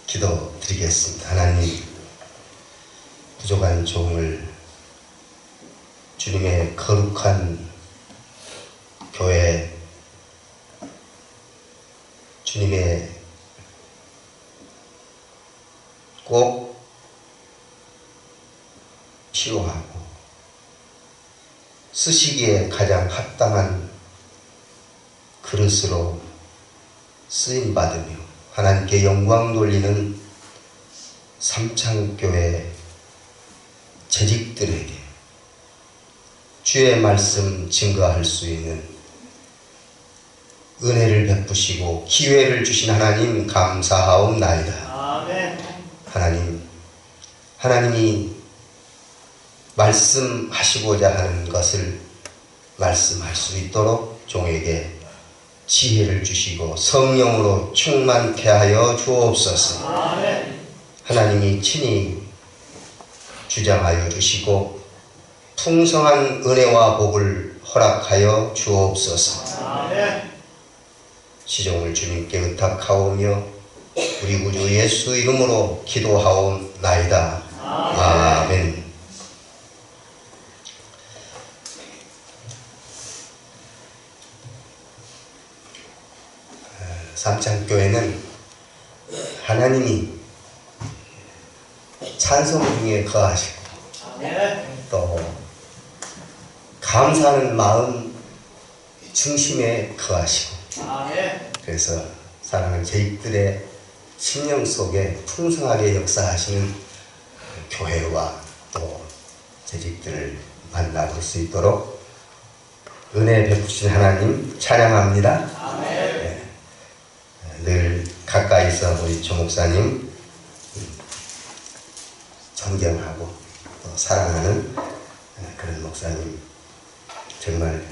기도드리겠습니다. 하나님, 부족한 종을 주님의 거룩한 교회, 주님의 꼭 필요하고 쓰시기에 가장 합당한 그릇으로 쓰임받으며 하나님께 영광 돌리는 삼창교회 재직들에게 주의 말씀 증거할 수 있는 은혜를 베푸시고 기회를 주신 하나님 감사하옵나이다. 아멘. 하나님이 말씀하시고자 하는 것을 말씀할 수 있도록 종에게 지혜를 주시고 성령으로 충만케 하여 주옵소서. 아멘. 하나님이 친히 주장하여 주시고 풍성한 은혜와 복을 허락하여 주옵소서. 아멘. 시종을 주님께 의탁하오며 우리 구주 예수 이름으로 기도하옵나이다. 아멘. 삼창교회는 하나님이 찬송 중에 거하시고 또 감사하는 마음 중심에 거하시고 그래서 사랑하는 제익들의 심령 속에 풍성하게 역사하시는 교회와 또 재직들을 만나볼 수 있도록 은혜 베푸신 하나님 찬양합니다. 늘 가까이서 우리 조 목사님 존경하고 또 사랑하는 그런 목사님, 정말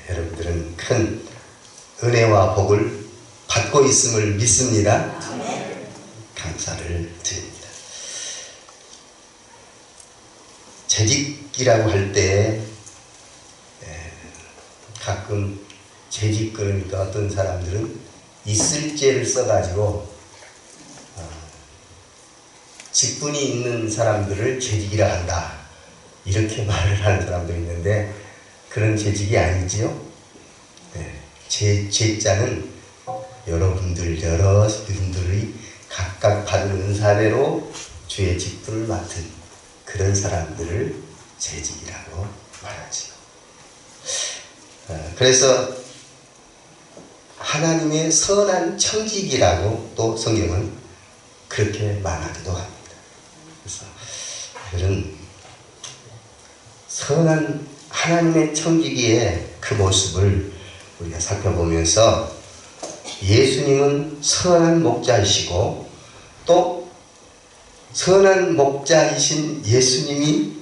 여러분들은 큰 은혜와 복을 받고 있음을 믿습니다. 감사를 드립니다. 재직이라고 할 때 가끔 재직 그러니까 어떤 사람들은 있을죄를 써가지고 직분이 있는 사람들을 재직이라 한다 이렇게 말을 하는 사람도 있는데 그런 재직이 아니지요. 제자는 여러분들이 각각 받은 은사대로 주의 직분을 맡은 그런 사람들을 재직이라고 말하지요. 그래서 하나님의 선한 청직이라고 또 성경은 그렇게 말하기도 합니다. 그래서 오늘은 선한 하나님의 청지기의 그 모습을 우리가 살펴보면서 예수님은 선한 목자이시고 또 선한 목자이신 예수님이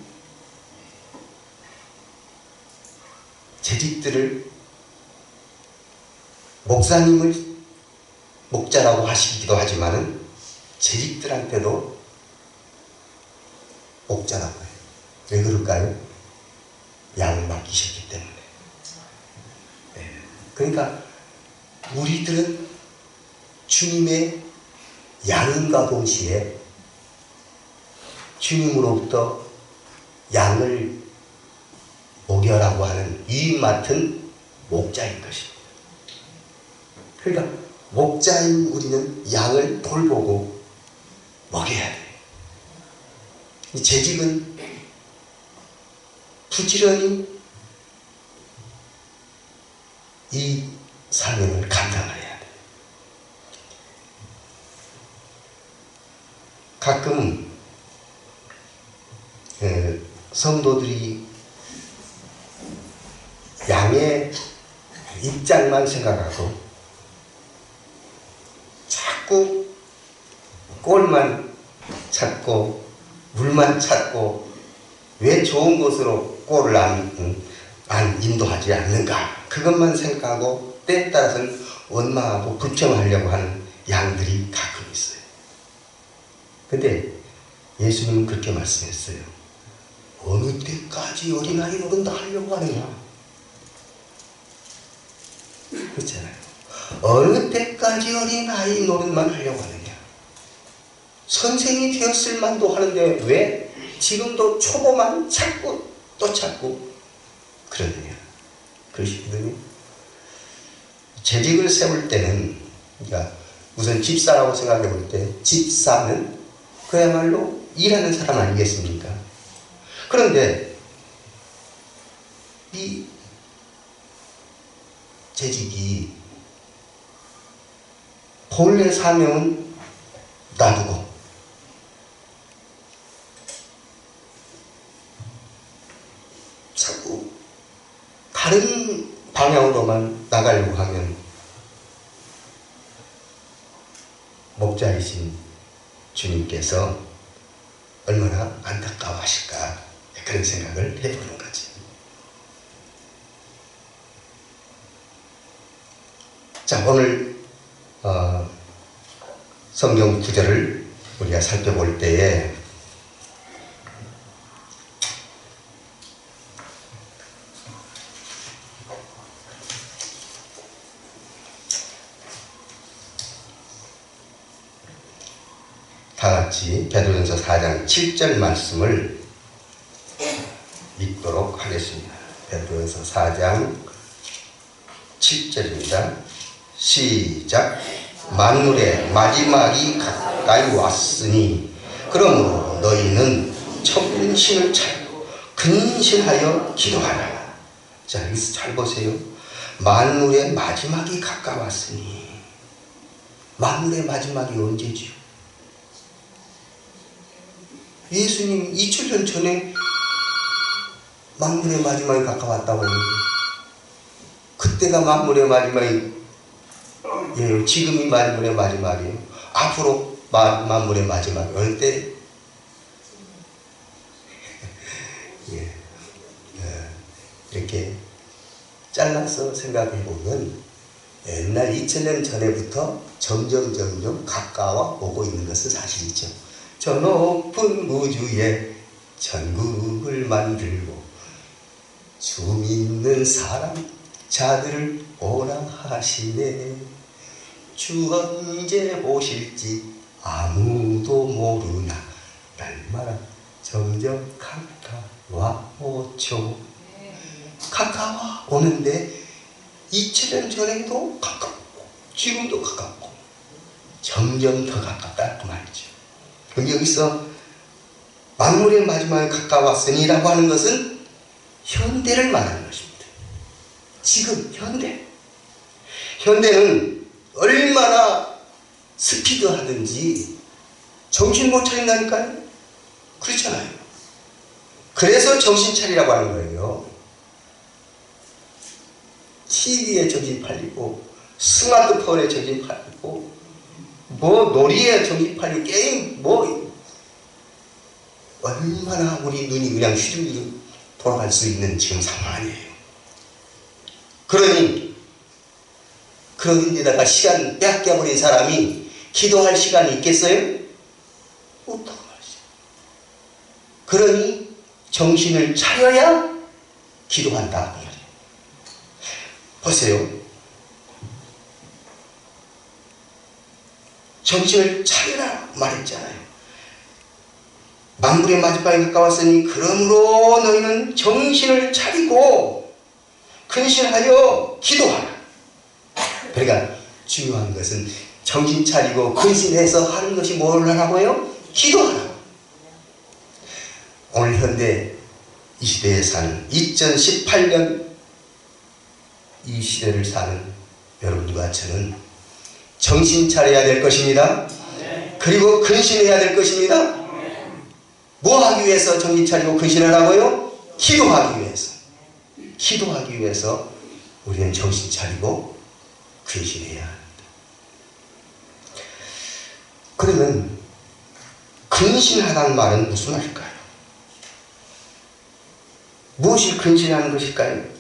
재직들을 목사님을 목자라고 하시기도 하지만은 재직들한테도 목자라고 해요. 왜 그럴까요? 양을 맡기셨기 때문에. 그러니까 우리들은 주님의 양인과 동시에 주님으로부터 양을 먹여라고 하는 이 맡은 목자인 것입니다. 그러니까 목자인 우리는 양을 돌보고 먹여야 돼요. 이 재직은 부지런히 이 사명을 감당을 해야 돼요. 가끔 성도들이 양의 입장만 생각하고 자꾸 꼴만 찾고 물만 찾고 왜 좋은 곳으로 꼴을 안 인도하지 않는가, 그것만 생각하고 때에 따라서는 원망하고 불평하려고 하는 양들이 가끔 있어요. 근데 예수님은 그렇게 말씀했어요. 어느 때까지 어린아이 노릇 하려고 하느냐? 그렇잖아요. 어느 때까지 어린아이 노릇만 하려고 하느냐? 선생이 되었을 만도 하는데 왜 지금도 초보만 찾고 또 찾고 그러느냐. 그러시거든요. 재직을 세울 때는, 그러니까 우선 집사라고 생각해 볼 때 집사는 그야말로 일하는 사람 아니겠습니까? 그런데 이 재직이 본래 사명은 놔두고 자꾸 다른 방향으로만 나가려고 하면 목자이신 주님께서 얼마나 안타까워하실까, 그런 생각을 해보는 거지. 자, 오늘 성경 구절을 우리가 살펴볼 때에 다같이 베드로전서 4장 7절 말씀을 읽도록 하겠습니다. 베드로전서 4장 7절입니다. 시작. 만물의 마지막이 가까이 왔으니 그러므로 너희는 정신을 차리고 근신하여 기도하라. 자, 여기서 잘 보세요. 만물의 마지막이 가까웠으니. 만물의 마지막이 언제지요? 예수님 2000년 전에 만물의 마지막이 가까웠다고 했는데, 그때가 만물의 마지막이, 예, 지금이 만물의 마지막이에요. 앞으로 만물의 마지막이 어느 때? 예, 이렇게 잘라서 생각해 보면 옛날 2000년 전에부터 점점 가까워 오고 있는 것은 사실이죠. 저 높은 우주에 천국을 만들고 주 믿는 사람 자들을 오라 하시네. 주 언제 오실지 아무도 모르나 날마다 점점 가까워 오죠. 가까워 오는데 2000년 전에도 가깝고 지금도 가깝고 점점 더 가깝다 그 말이죠. 그럼 여기서 만물의 마지막에 가까웠으니라고 하는 것은 현대를 말하는 것입니다. 지금 현대. 현대는 얼마나 스피드하든지 정신 못 차린다니까요. 그렇잖아요. 그래서 정신 차리라고 하는 거예요. TV에 정신 팔리고 스마트폰에 정신 팔리고 뭐 놀이에 정신 팔리고 게임 뭐 얼마나 우리 눈이 그냥 휘둥휘둥 돌아갈 수 있는 지금 상황 아니에요. 그런 데다가 시간 뺏겨버린 사람이 기도할 시간이 있겠어요? 없다고 말이죠. 그러니 정신을 차려야 기도한다. 보세요. 정신을 차려라 말했잖아요. 만물의 마지막에 가까웠으니 그러므로 너희는 정신을 차리고 근신하여 기도하라. 그러니까 중요한 것은 정신 차리고 근신해서 하는 것이 뭘 하라고요? 기도하라. 오늘 현대 이 시대에 사는 2018년 이 시대를 사는 여러분과 저는 정신 차려야 될 것입니다. 그리고 근신해야 될 것입니다. 뭐 하기 위해서 정신 차리고 근신하라고요? 기도하기 위해서. 기도하기 위해서 우리는 정신 차리고 근신해야 합니다. 그러면 근신하라는 말은 무슨 말일까요? 무엇이 근신하는 것일까요?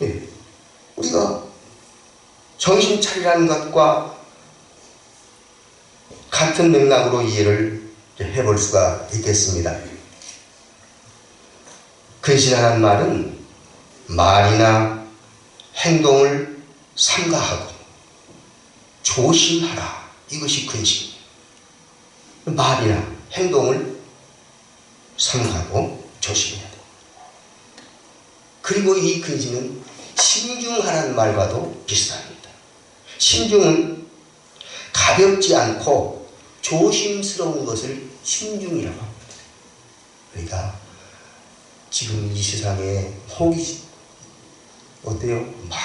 예, 우리가 정신 차리라는 것과 같은 맥락으로 이해를 해볼 수가 있겠습니다. 근신하라는 말은 말이나 행동을 삼가하고 조심하라. 이것이 근심이에요. 말이나 행동을 삼가하고 조심해야 돼요. 그리고 이 근심은 신중하라는 말과도 비슷합니다. 신중은 가볍지 않고 조심스러운 것을 신중이라고 합니다. 그러니까 지금 이 세상에 혹이 어때요? 막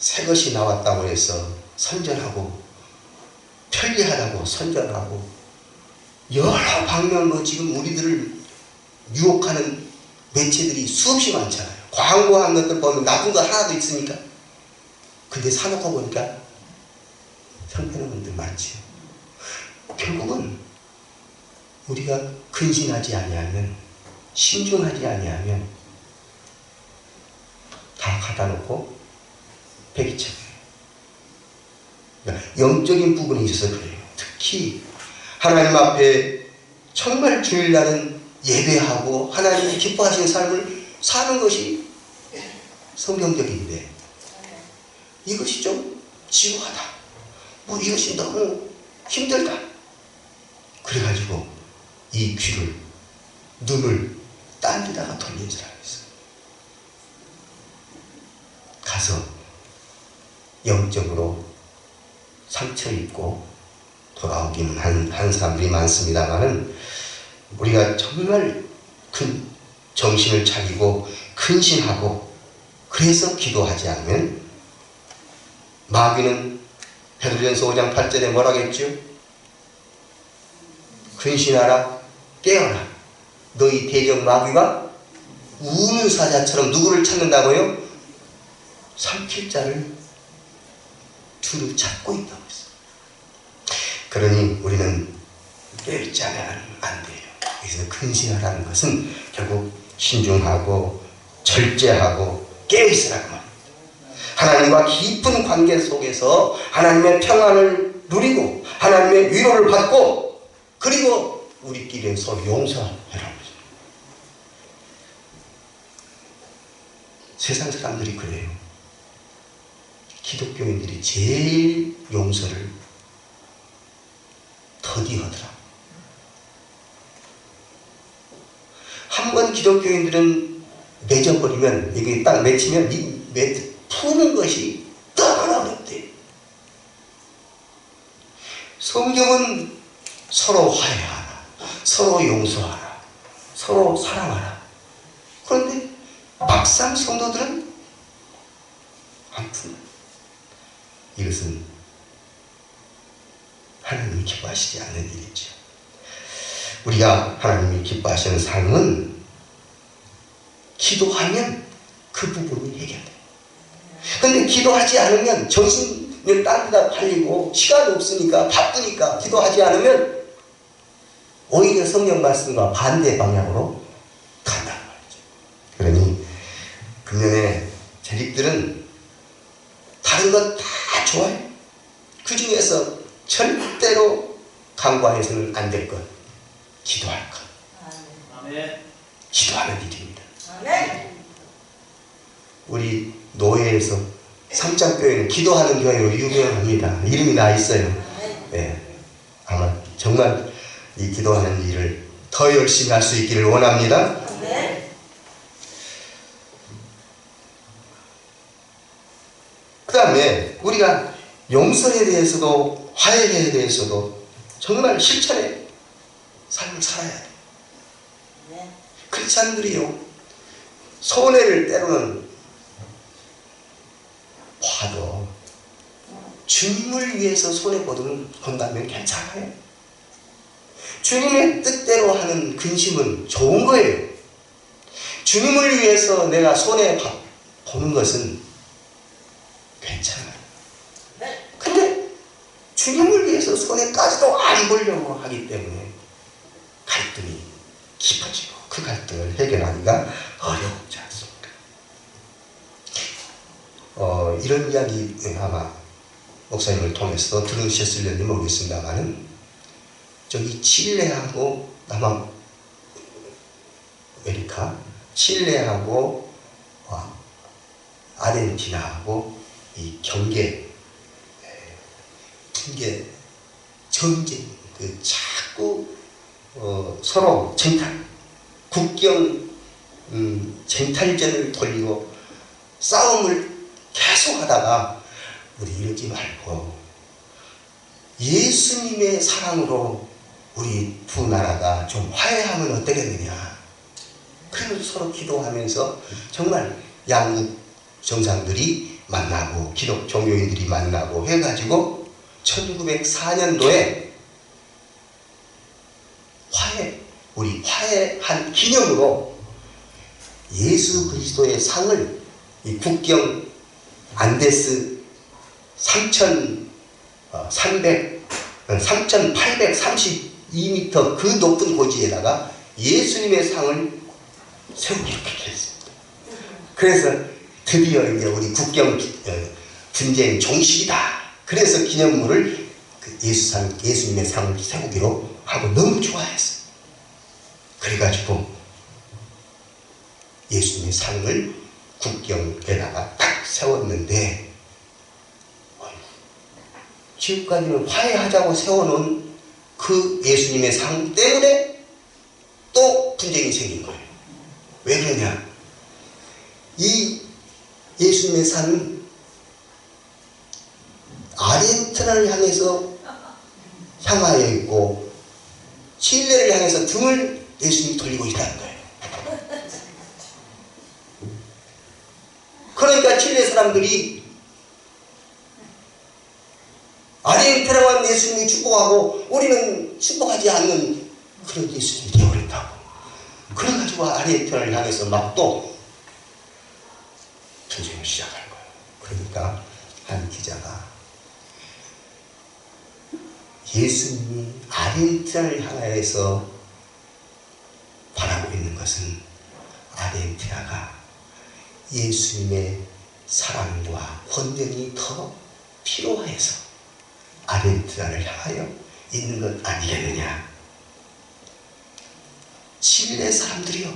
새 것이 나왔다고 해서 선전하고 편리하다고 선전하고 여러 방면으로 지금 우리들을 유혹하는 매체들이 수없이 많잖아요. 광고한 것들 보면 나쁜 거 하나도 있습니까? 근데 사놓고 보니까 형편없는 분들 많지요. 결국은 우리가 근신하지 아니하면, 신중하지 아니하면 다 갖다 놓고 배기쳐요. 그러니까 영적인 부분에 있어서 그래요. 특히 하나님 앞에 정말 주일날은 예배하고 하나님이 기뻐하시는 삶을 사는 것이 성경적인데 이것이 좀 지루하다. 이것이 너무 힘들다. 그래가지고 이 귀를, 눈을 딴 데다가 돌린 사람이 있어요. 가서 영적으로 상처 입고 돌아오기는 한 사람들이 많습니다만은 우리가 정말 큰 정신을 차리고 근신하고 그래서 기도하지 않으면 마귀는 베드로전서 5장 8절에 뭐라고 했죠? 근신하라, 깨어라. 너희 대적 마귀가 우는 사자처럼 누구를 찾는다고요? 삼킬 자를 두루 찾고 있다고 했어요. 그러니 우리는 깨어있지 않으면 안 돼요. 그래서 근신하라는 것은 결국 신중하고 절제하고 깨어있으라고 말합니다. 하나님과 깊은 관계 속에서 하나님의 평안을 누리고 하나님의 위로를 받고 그리고 우리끼리 서로 용서하라는 거죠. 세상 사람들이 그래요. 기독교인들이 제일 용서를 더디하더라. 한번 기독교인들은 맺어버리면, 이게 딱 맺히면 이 푸는 것이 너무나 어렵대요. 성경은 서로 화해하라, 서로 용서하라, 서로 사랑하라. 그런데 막상 성도들은 안 푼다. 이것은 하나님이 기뻐하시지 않는 일이죠. 우리가 하나님이 기뻐하시는 삶은 기도하면 그 부분이 해결돼요. 근데 기도하지 않으면 정신을 딴 데다 팔리고 시간이 없으니까 바쁘니까 기도하지 않으면 오히려 성경 말씀과 반대 방향으로 간다는 말이죠. 그러니 금년에 재직들은 다른 것 다 좋아요. 그 중에서 절대로 간과해서는 안 될 것, 기도할 것. 아멘. 기도하는 일입니다. 아멘. 우리 노예에서 삼장교회는 기도하는 교회로 유명합니다. 이름이 나 있어요. 네. 아마 정말 이 기도하는 일을 더 열심히 할 수 있기를 원합니다. 그 다음에 우리가 용서에 대해서도 화해에 대해서도 정말 실천의 삶을 살아야 돼요. 크리스찬들이요, 손해를 때로는 봐도 주님을 위해서 손해본다면 괜찮아요. 주님의 뜻대로 하는 근심은 좋은 거예요. 주님을 위해서 내가 손해보는 것은 괜찮아요. 근데 주님을 위해서 손해까지도 안 보려고 하기 때문에 갈등이 깊어지고 그 갈등을 해결하기가 어렵지 않습니까? 이런 이야기 아마 목사님을 통해서 들으셨을지 모르겠습니다만은 저기 칠레하고 남아메리카, 칠레하고 아르헨티나하고 이 분계, 전쟁, 자꾸 서로 국경 쟁탈전을 돌리고 싸움을 계속 하다가 우리 이러지 말고 예수님의 사랑으로 우리 두 나라가 좀 화해하면 어떻겠느냐. 그래서 서로 기도하면서 정말 양국 정상들이 만나고 기독 종교인들이 만나고 해가지고 1904년도에 우리 화해한 기념으로 예수 그리스도의 상을 이 국경 안데스 3,832m 그 높은 고지에다가 예수님의 상을 세우기로 했습니다. 그래서 드디어 이제 우리 국경 분쟁 종식이다. 그래서 기념물을 예수님의 상을 세우기로 하고 너무 좋아했어요. 그래가지고 예수님의 상을 국경에다가 딱 세웠는데 지금까지는 화해하자고 세워놓은 그 예수님의 상 때문에 또 분쟁이 생긴 거예요. 왜 그러냐? 이 예수님의 상은 아르헨티나를 향하여 있고 칠레를 향해서 등을 예수님이 돌리고 있다는 거예요. 그러니까 칠레 사람들이 아르헨티나만 예수님이 축복하고 우리는 축복하지 않는 그런 예수님이 되어버렸다고. 그래가지고 아르헨티나를 향해서 막 또 전쟁을 시작한 거예요. 그러니까 한 기자가 예수님이 아르헨티나를 향하여서 바라고 있는 것은 아르헨티나가 예수님의 사랑과 권능이 더 필요해서 아르헨티나를 향하여 있는 것 아니겠느냐. 칠레 사람들이요,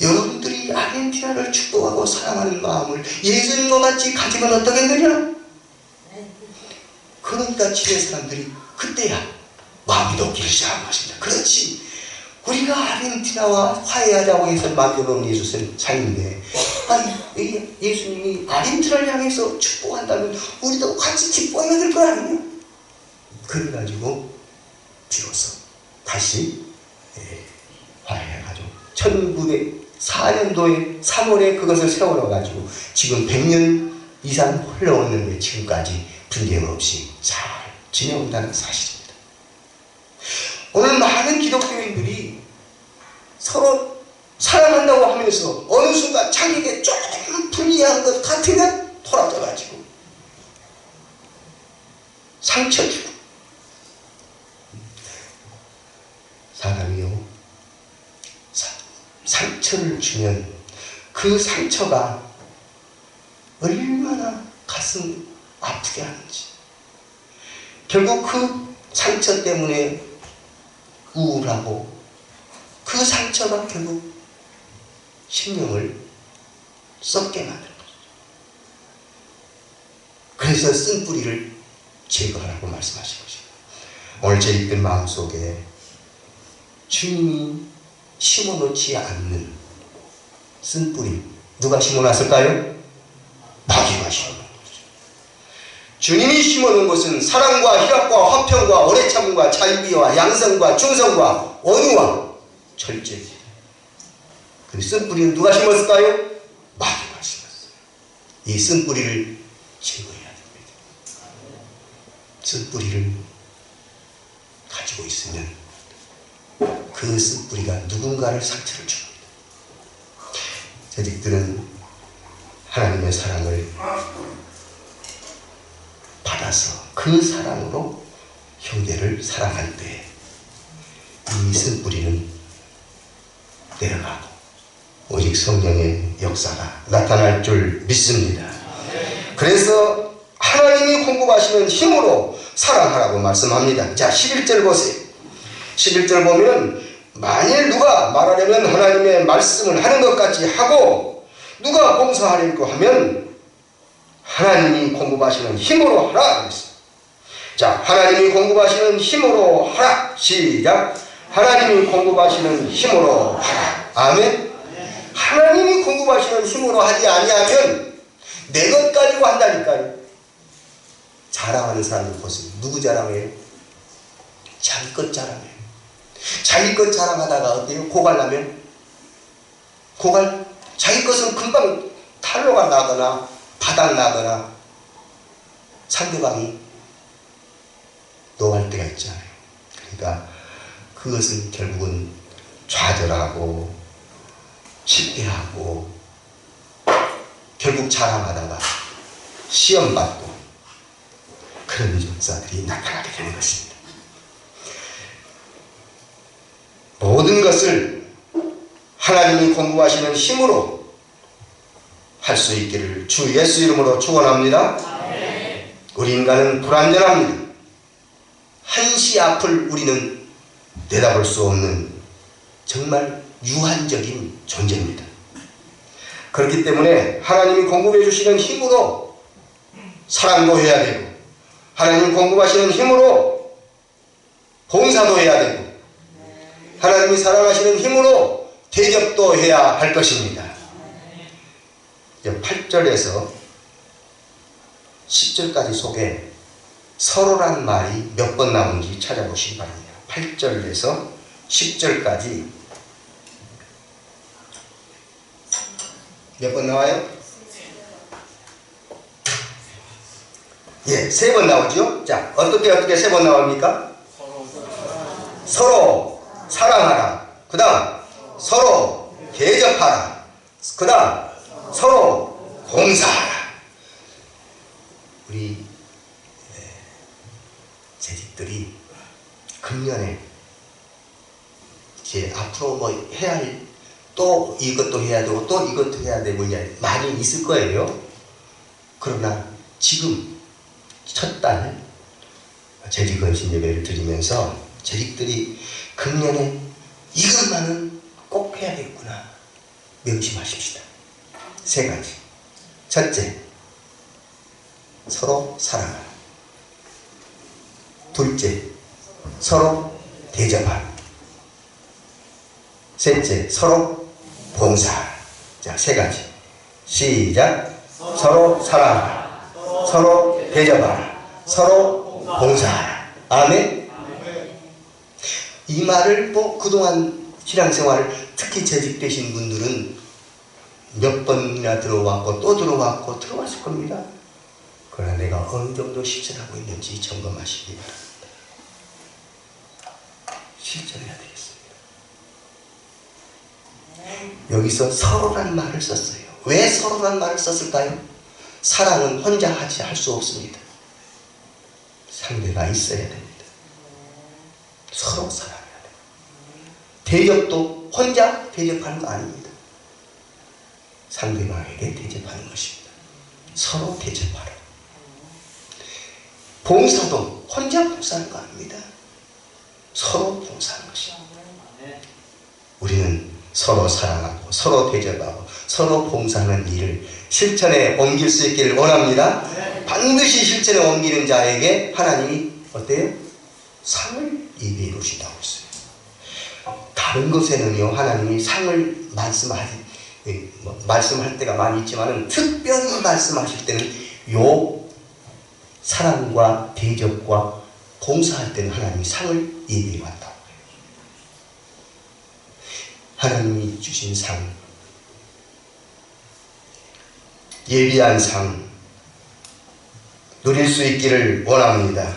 여러분들이 아르헨티나를 축복하고 사랑하는 마음을 예수님과 같이 가지면 어떠겠느냐. 그러니까 칠레 사람들이 그때야 마음이 녹기를 시작한 것입니다. 그렇지, 우리가 아르헨티나와 화해하자고 해서 만들어놓은 예수님 상인데 예수님이 아르헨티나를 향해서 축복한다면 우리도 같이 기뻐해야 될 거 아니냐. 그래가지고 비로소 다시 화해해가지고 1904년도에 3월에 그것을 세워놔가지고 지금 100년 이상 흘러오는데 지금까지 분쟁 없이 잘 지내온다는 사실입니다. 오늘 많은 기독교인들이 서로 사랑한다고 하면서 어느 순간 자기에게 조금 불리한 것 같으면 돌아져가지고 상처 주고. 사람이요, 상처를 주면 그 상처가 얼마나 가슴 아프게 하는지, 결국 그 상처 때문에 우울하고 그 상처가 결국 심령을 썩게 만드는 거죠. 그래서 쓴뿌리를 제거하라고 말씀하신 것입니다. 오늘 저희들 마음속에 주님이 심어놓지 않는 쓴뿌리 누가 심어놨을까요? 마귀가 심어놓은 거죠. 주님이 심어놓은 것은 사랑과 희락과 화평과 오래 참음과 자유비와 양성과 충성과 온유와 절제입니다. 근데 쓴뿌리는 누가 심었을까요? 마귀가 심었어요. 이 쓴뿌리를 제거해야 됩니다. 쓴뿌리를 가지고 있으면 그 쓴뿌리가 누군가를 상처를 줍니다. 저들은 하나님의 사랑을 받아서 그 사랑으로 형제를 사랑할 때 이 쓴뿌리는 내려가고 오직 성령의 역사가 나타날 줄 믿습니다. 그래서 하나님이 공급하시는 힘으로 사랑하라고 말씀합니다. 자, 11절 보세요. 11절 보면 만일 누가 말하려면 하나님의 말씀을 하는 것 같이 하고 누가 봉사하려고 하면 하나님이 공급하시는 힘으로 하라 그랬어요. 자, 하나님이 공급하시는 힘으로 하라. 시작. 하나님이 공급하시는 힘으로 하라. 아멘. 하나님이 공급하시는 힘으로 하지 아니하면 내 것 가지고 한다니까요. 자랑하는 사람을 보세요. 누구 자랑해요? 자기 것 자랑해요. 자기 것 자랑하다가 어때요? 고갈나면? 자기 것은 금방 탄로가 나거나 바닥 나거나 상대방이 노할 때가 있잖아요. 그러니까 그것은 결국은 좌절하고 실패하고 결국 자랑하다가 시험받고 그런 역사들이 나타나게 되는 것입니다. 모든 것을 하나님이 공급하시는 힘으로 할 수 있기를 주 예수 이름으로 축원합니다. 우리 인간은 불완전합니다. 한시 앞을 우리는 내다볼 수 없는 정말 유한적인 존재입니다. 그렇기 때문에 하나님이 공급해 주시는 힘으로 사랑도 해야 되고 하나님 공급하시는 힘으로 봉사도 해야 되고 하나님이 사랑하시는 힘으로 대접도 해야 할 것입니다. 8절에서 10절까지 속에 서로란 말이 몇 번 나오는지 찾아보시기 바랍니다. 8절에서 10절까지 몇 번 나와요? 예, 3번 나오죠? 자, 어떻게 3번 나옵니까? 서로 사랑하라. 그 다음, 서로 대접하라. 그 다음, 서로 봉사하라. 우리 재직들이 금년에 이제 앞으로 뭐 해야 할 또 이것도 해야 되고 또 이것도 해야 되고 많이 있을 거예요. 그러나 지금 첫 달 재직건신 예배를 드리면서 재직들이 금년에 이것만은 꼭 해야겠구나 명심하십시다. 3가지. 첫째, 서로 사랑하라. 둘째, 서로 대접하라. 셋째, 서로 봉사하라. 자, 3가지. 시작. 서로 사랑하라. 서로 대접하라. 서로 봉사하라. 아멘. 이 말을 뭐 그동안 신앙생활을 특히 재직되신 분들은 몇 번이나 들어왔고 또 들어왔고 들어왔을 겁니다. 그러나 내가 어느 정도 실천하고 있는지 점검하시기 바랍니다. 실천해야 되겠습니다. 여기서 서로란 말을 썼어요. 왜 서로란 말을 썼을까요? 사랑은 혼자 할 수 없습니다. 상대가 있어야 됩니다. 서로 사랑해야 됩니다. 대접도 혼자 대접하는 거 아닙니다. 상대방에게 대접하는 것입니다. 서로 대접하라. 봉사도 혼자 봉사하는 거 아닙니다. 서로 봉사하는 것입니다. 우리는 서로 사랑하고 서로 대접하고 서로 봉사하는 일을 실천에 옮길 수 있기를 원합니다. 반드시 실천에 옮기는 자에게 하나님이 어때요? 상을 예비해 놓으신다고 했어요. 다른 것에는요 하나님이 상을 말씀할 때가 많이 있지만 특별히 말씀하실 때는 요 사랑과 대접과 봉사할 때는 하나님이 상을 예비해 왔다고 해요. 하나님이 주신 상, 예비한 상 누릴 수 있기를 원합니다.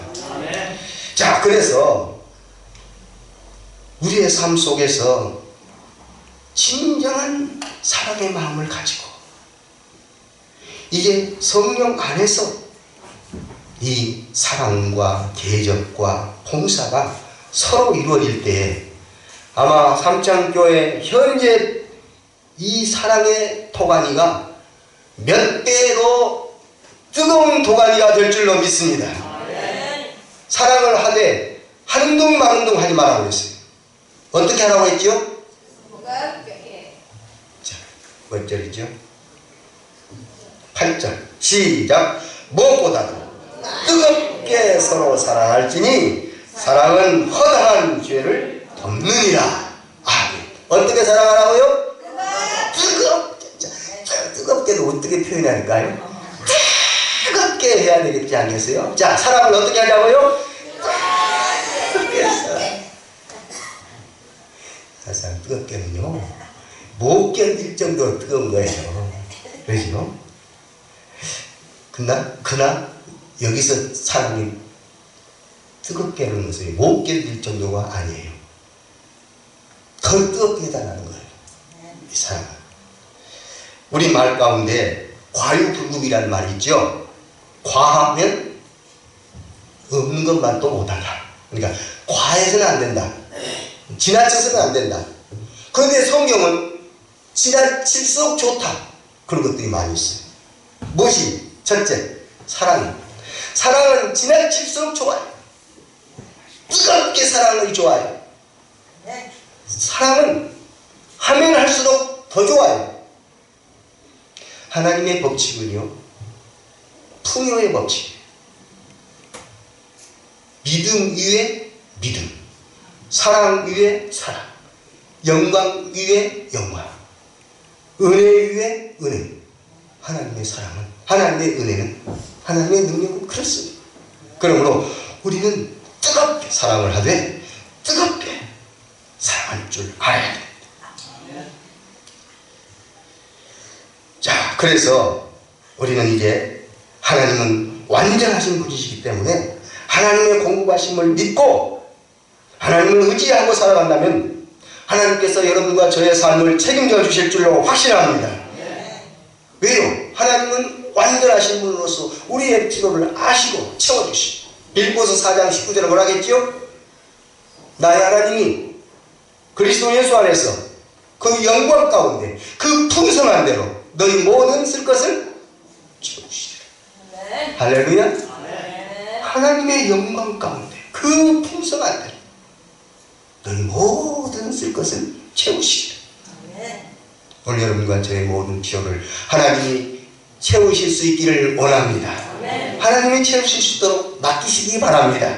자, 그래서 우리의 삶 속에서 진정한 사랑의 마음을 가지고 이게 성령 안에서 이 사랑과 대접과 봉사가 서로 이루어질 때에 아마 삼창교회 현재 이 사랑의 도가니가 몇 배로 뜨거운 도가니가 될 줄로 믿습니다. 사랑을 하되 하는 둥 마는 둥 하지 말라고 했어요. 어떻게 하라고 했죠? 자, 몇 절이죠? 8절 시작. 무엇보다도 뜨겁게 서로 사랑할지니 사랑은 허다한 죄를 덮느니라. 아멘. 어떻게 사랑하라고요? 뜨겁게도 어떻게 표현할까요? 뜨겁게 해야 되겠지 않겠어요? 자, 사랑을 어떻게 하자고요? 뜨겁게 해서. 사실 뜨겁게는요, 못 견딜 정도로 뜨거운 거예요. 그러시죠? 그러나 여기서 사람이 뜨겁게 하는 것은 못 견딜 정도가 아니에요. 더 뜨겁게 해달라는 거예요. 이 사람은. 우리 말 가운데 과유불급이라는 말이 있죠. 과하면 없는 것만 또 못한다. 그러니까 과해서는 안 된다. 지나쳐서는 안 된다. 그런데 성경은 지나칠수록 좋다. 그런 것들이 많이 있어요. 무엇이? 첫째, 사랑은 지나칠수록 좋아요. 뜨겁게 사랑을 좋아해요. 사랑은 하면 할수록 더 좋아요. 하나님의 법칙은요, 풍요의 법칙이에요. 믿음 위에 믿음, 사랑 위에 사랑, 영광 위에 영광, 은혜 위에 은혜. 하나님의 사랑은, 하나님의 은혜는, 하나님의 능력은 그렇습니다. 그러므로 우리는 뜨겁게 사랑을 하되 뜨겁게 사랑할 줄 알아야 됩니다. 자, 그래서 우리는 이제 하나님은 완전하신 분이시기 때문에 하나님의 공급하심을 믿고 하나님을 의지하고 살아간다면 하나님께서 여러분과 저의 삶을 책임져 주실 줄로 확신합니다. 왜요? 하나님은 완전하신 분으로서 우리의 필요를 아시고 채워주시고, 빌보서 4장 19절에 뭐라 했지요? 나의 하나님이 그리스도 예수 안에서 그 영광 가운데 그 풍성한 대로 너희 모든 쓸 것을 채우시리라. 할렐루야. 하나님의 영광 가운데 그 풍성한 대로 너희 모든 쓸 것을 채우시리라. 오늘 여러분과 저의 모든 필요를 하나님이 채우실 수 있기를 원합니다. 하나님이 채우실 수 있도록 맡기시기 바랍니다.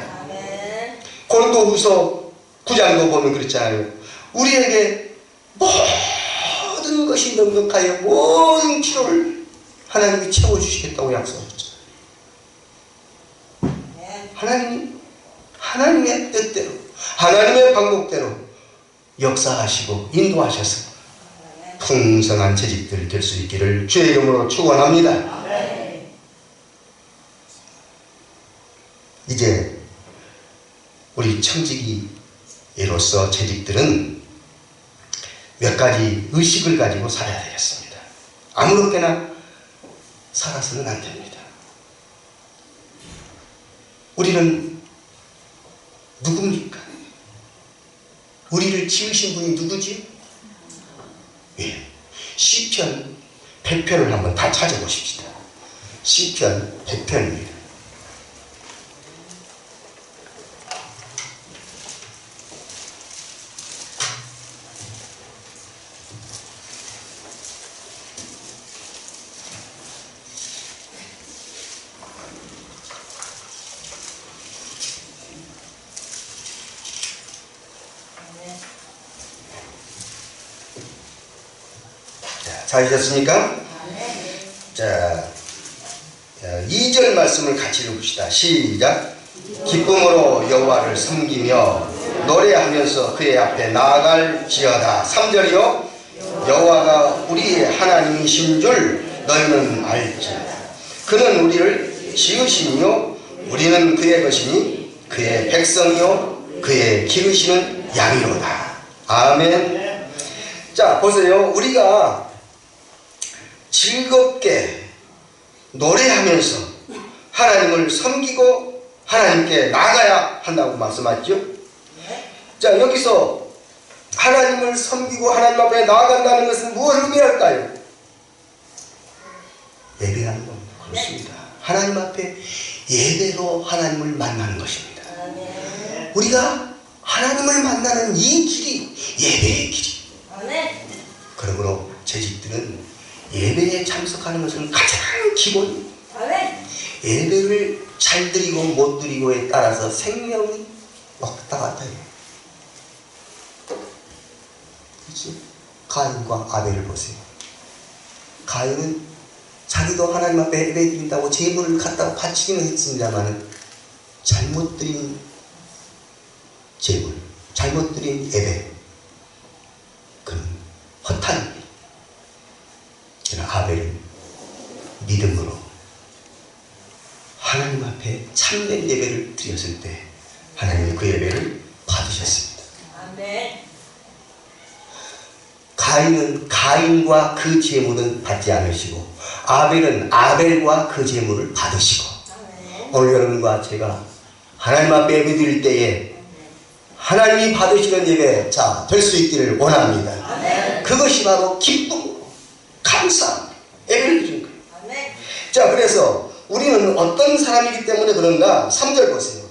고린도후서 9장도 보면 그렇잖아요. 우리에게 모든 것이 넉넉하여 모든 필요를 하나님이 채워주시겠다고 약속하셨잖아요. 하나님이 하나님의 뜻대로, 하나님의 방법대로 역사하시고 인도하셔서 풍성한 재직들 될 수 있기를 주의 이름으로 축원합니다. 이제 우리 청지기로서 재직들은 몇 가지 의식을 가지고 살아야 되겠습니다. 아무렇게나 살아서는 안 됩니다. 우리는 누굽니까? 우리를 지으신 분이 누구지요? 예. 시편 100편을 한번 다 찾아보십시다. 시편 100편입니다. 찾으셨습니까? 자, 2절 말씀을 같이 읽읍시다. 시작. 기쁨으로 여호와를 섬기며 노래하면서 그의 앞에 나아갈지어다. 3절이요. 여호와가 우리의 하나님이신 줄 너희는 알지어다. 그는 우리를 지으시며 우리는 그의 것이니 그의 백성이요 그의 기르시는 양이로다. 아멘. 자, 보세요. 우리가 즐겁게 노래하면서 하나님을 섬기고 하나님께 나가야 한다고 말씀하죠. 자, 여기서 하나님을 섬기고 하나님 앞에 나아간다는 것은 무엇을 의미할까요? 예배하는 겁니다. 그렇습니다. 하나님 앞에 예배로 하나님을 만나는 것입니다. 우리가 하나님을 만나는 이 길이 예배의 길이. 그러므로 재직들은 예배에 참석하는 것은 가장 기본입니다. 예배를 잘 드리고 못 드리고에 따라서 생명이 왔다 갔다 해요. 그렇지? 가인과 아벨을 보세요. 가인은 자기도 하나님 앞에 예배 드린다고 제물을 갖다가 바치기는 했습니다만 잘못 드린 제물, 잘못 드린 예배, 그는 허탄 일. 그러나 아벨은 믿음으로 하나님 앞에 참된 예배를 드렸을 때 하나님이 그 예배를 받으셨습니다. 아멘. 가인은 가인과 그 제물은 받지 않으시고 아벨은 아벨과 그 제물을 받으시고 아멘. 오늘 여러분과 제가 하나님 앞에 예배 드릴 때에 하나님이 받으시는 예배 될 수 있기를 원합니다. 아멘. 그것이 바로 기쁨, 감사, 예배를 드리는 거예요. 아멘. 자, 그래서 우리는 어떤 사람이기 때문에 그런가? 3절 보세요.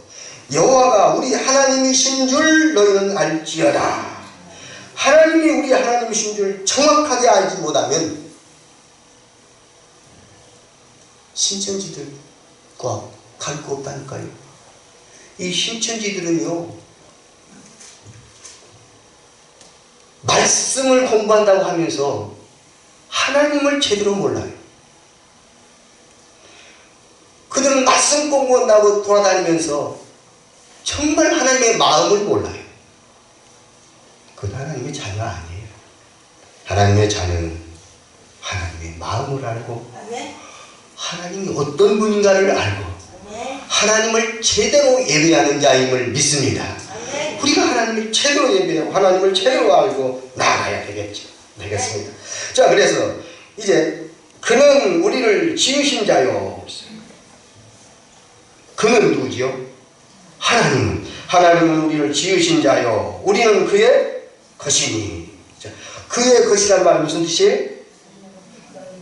여호와가 우리 하나님이신 줄 너희는 알지어다. 하나님이 우리 하나님이신 줄 정확하게 알지 못하면 신천지들과 갈 거 없다니까요. 이 신천지들은요, 말씀을 공부한다고 하면서 하나님을 제대로 몰라요. 그들은 말씀 공부한다고 돌아다니면서 정말 하나님의 마음을 몰라요. 그건 하나님의 자녀 아니에요. 하나님의 자녀는 하나님의 마음을 알고 아멘. 하나님이 어떤 분인가를 알고 아멘. 하나님을 제대로 예배하는 자임을 믿습니다. 아멘. 우리가 하나님을 제대로 예배하고 하나님을 제대로 알고 나가야 되겠습니다. 자, 그래서 이제 그는 우리를 지으신 자요. 그는 누구지요? 하나님은 우리를 지으신 자요. 우리는 그의 것이니. 자, 그의 것이란 말은 무슨 뜻이에요?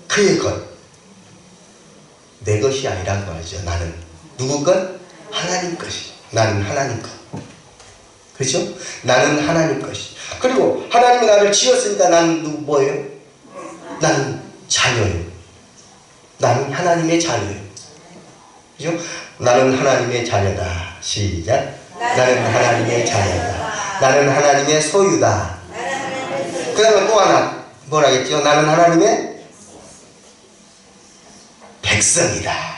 그의 것. 내 것이 아니란 말이죠. 나는 누구 것? 하나님 것이. 나는 하나님 것. 그렇죠? 나는 하나님 것이. 그리고 하나님이 나를 지었으니까 나는 뭐예요? 나는 자녀예요. 나는 하나님의 자녀예요. 그죠? 나는 하나님의 자녀다. 시작. 나는 하나님의 자녀다. 나는 하나님의 소유다. 그 다음에 또 하나 뭐라겠죠? 나는 하나님의 백성이다.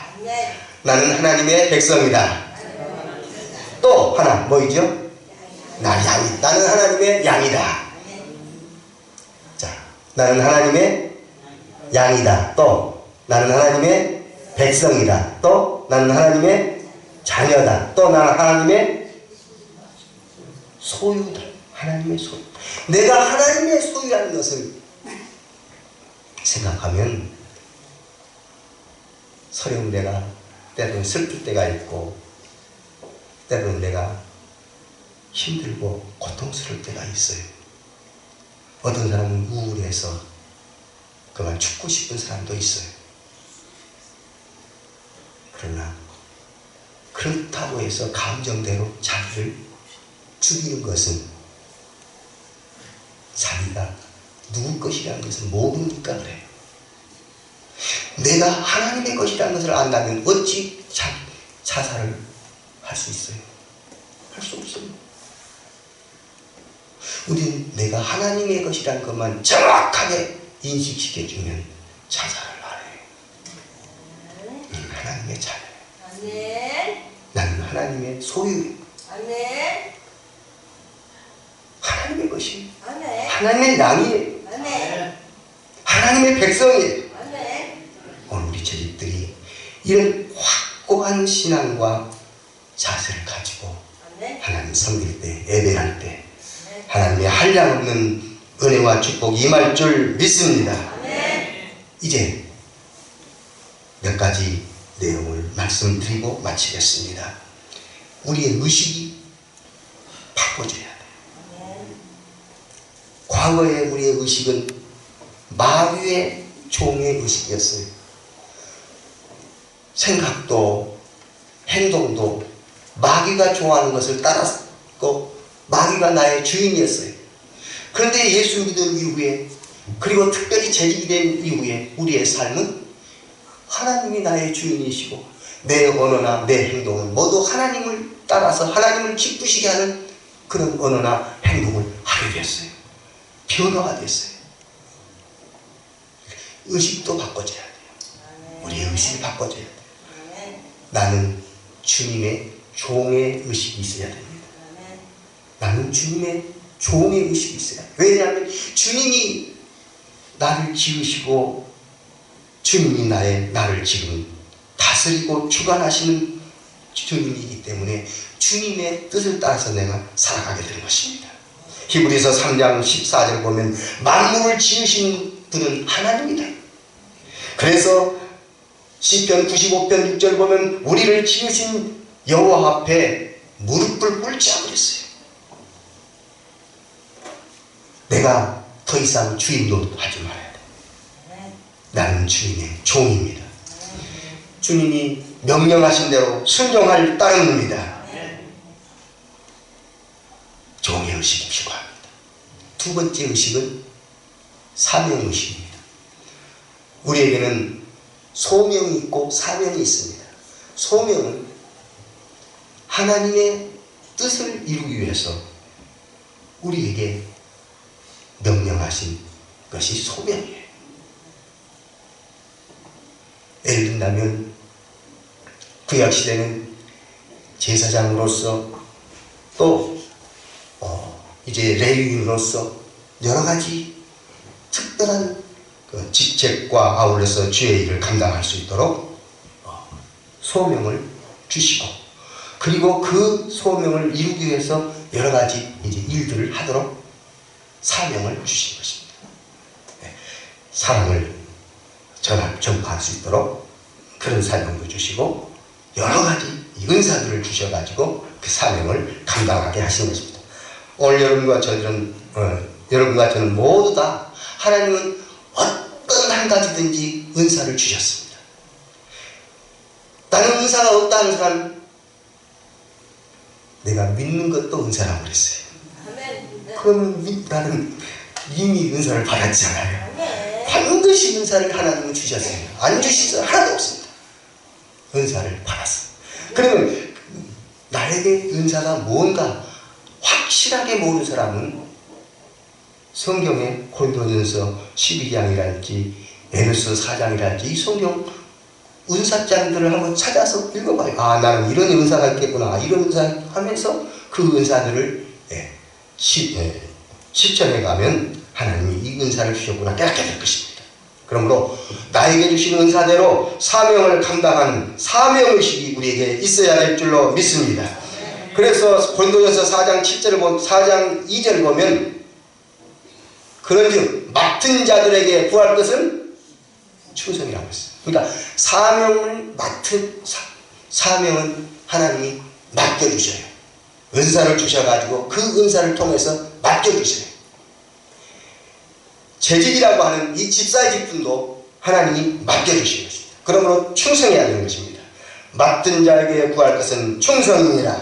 나는 하나님의 백성이다. 또 하나 뭐이죠? 나는 하나님의 양이다. 자, 나는 하나님의 양이다. 또 나는 하나님의 백성이다. 또 나는 하나님의 자녀다. 또 나는 하나님의 소유다. 하나님의 소유. 내가 하나님의 소유라는 것을 생각하면 서령 내가 때로는 슬플 때가 있고 때로는 내가 힘들고 고통스러울 때가 있어요. 어떤 사람은 우울해서 그만 죽고 싶은 사람도 있어요. 그러나 그렇다고 해서 감정대로 자기를 죽이는 것은 자기가 누구 것이라는 것을 모르니까 그래요. 내가 하나님의 것이라는 것을 안다면 어찌 자살을 할 수 있어요? 할 수 없어요. 우리는 내가 하나님의 것이라는 것만 정확하게 인식시켜주면 자살을 안 해요. 하나님의 자녀예요. 아멘. 나는 하나님의 소유예요. 아멘. 하나님의 것이에요. 아멘. 하나님의 양이에요. 아멘. 하나님의 백성이에요. 아멘. 오늘 우리 제집들이 이런 확고한 신앙과 자세를 가지고 아멘. 하나님 섬길 때, 예배할 때 하나님의 한량없는 은혜와 축복이 임할 줄 믿습니다. 아멘. 이제 몇 가지 내용을 말씀드리고 마치겠습니다. 우리의 의식이 바꿔져야 돼요. 아멘. 과거의 우리의 의식은 마귀의 종의 의식이었어요. 생각도 행동도 마귀가 좋아하는 것을 따랐고 마귀가 나의 주인이었어요. 그런데 예수 믿은 이후에 그리고 특별히 재직이 된 이후에 우리의 삶은 하나님이 나의 주인이시고 내 언어나 내 행동은 모두 하나님을 따라서 하나님을 기쁘시게 하는 그런 언어나 행동을 하게 됐어요. 변화가 됐어요. 의식도 바꿔줘야 돼요. 우리의 의식이 바꿔줘야 돼요. 나는 주님의 종의 의식이 있어야 됩니다. 나는 주님의 종의 의식이 있어야 돼요. 왜냐하면 주님이 나를 지으시고 주님이 나를 지금 다스리고 주관하시는 주님이기 때문에 주님의 뜻을 따라서 내가 살아가게 되는 것입니다. 히브리서 3장 14절 보면 만물을 지으신 분은 하나님이다. 그래서 시편 95편 6절 보면 우리를 지으신 여호와 앞에 무릎을 꿇자 그랬어요. 내가 더 이상 주인 노릇하지 말아야 돼. 나는 주님의 종입니다. 주님이 명령하신 대로 순종할 따름입니다. 종의 의식이 필요합니다. 두 번째 의식은 사명의식입니다. 우리에게는 소명이 있고 사명이 있습니다. 소명은 하나님의 뜻을 이루기 위해서 우리에게 명령하신 것이 소명이에요. 예를 든다면 구약시대는 제사장으로서 또 이제 레위인으로서 여러가지 특별한 그 직책과 아울러서 주의 일을 감당할 수 있도록 소명을 주시고 그리고 그 소명을 이루기 위해서 여러가지 이제 일들을 하도록 사명을 주신 것입니다. 사랑을 전파할 수 있도록 그런 사명도 주시고 여러가지 은사들을 주셔가지고 그 사명을 감당하게 하신 것입니다. 오늘 여러분과 저는 모두 다 하나님은 어떤 한 가지든지 은사를 주셨습니다. 나는 은사가 없다 하는 사람, 내가 믿는 것도 은사라고 그랬어요. 그러면 나는 이미 은사를 받았잖아요. 반드시 은사를 하나님은 주셨어요. 안 주신 사람 하나도 없습니다. 은사를 받았어요. 그러면 나에게 은사가 뭔가 확실하게 모르는 사람은 성경의 고린도전서 12장이랄지 에베소 4장이랄지 이 성경 은사장들을 한번 찾아서 읽어봐요. 아, 나는 이런 은사가 있겠구나. 이런 은사 하면서 그 은사들을 실천해 가면 하나님이 이 은사를 주셨구나 깨닫게 될 것입니다. 그러므로 나에게 주신 은사대로 사명을 감당하는 사명의식이 우리에게 있어야 될 줄로 믿습니다. 그래서 고린도전서 4장 2절을 보면 그런즉 맡은 자들에게 구할 것은 충성이라고 했어요. 그러니까 사명은 하나님이 맡겨주셔요. 은사를 주셔가지고 그 은사를 통해서 맡겨주셔요. 재직이라고 하는 이 집사의 직분도 하나님이 맡겨주신 것입니다. 그러므로 충성해야 되는 것입니다. 맡은 자에게 구할 것은 충성이니라